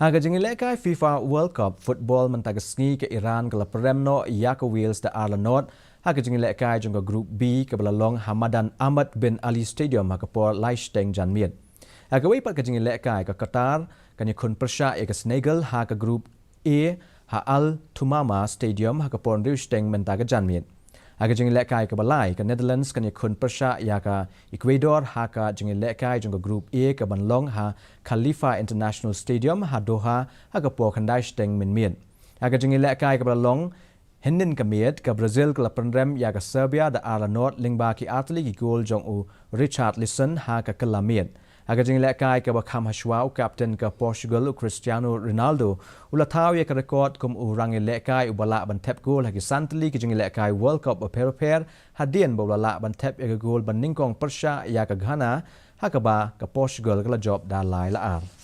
Haga jingileka FIFA World Cup football mentagasngi ke Iran ke Premno Yaka Wales da Arlanot haga jingileka jungga Group B ke belalong Hamadan Ahmad bin Ali Stadium haga por Liechtenstein Janmiet. Haga wipat ke jingileka ke Qatar kanya kun persya ke Senegal haga Group A ha Al Tumama Stadium haga por Liechtenstein mentaga Janmiet. Haga jingileka ke Balai ke Netherlands kanya kun persya ke Ecuador haga jingileka jungga Group A ke Banlong ha Khalifa International Stadium ha Doha haga por Liechtenstein minmiet. Haga jingileka ke Balong Hendin kamiet ke Brazil ke Laprendrem ya ke Serbia da Arlanot lingba ki atli ki gol jong u Richard Lisson ha ke Kelamiet. Haga jingileka ke Bakam Hashwau kapten ke Portugal Cristiano Ronaldo ulatau ya ke rekod kum u rangileka u balak bantep gol hagi santli ke jingileka World Cup per hadian balak bantep ya ke gol baningkong persya ya ke Ghana ha ke ba ke Portugal ke job da lai la ar.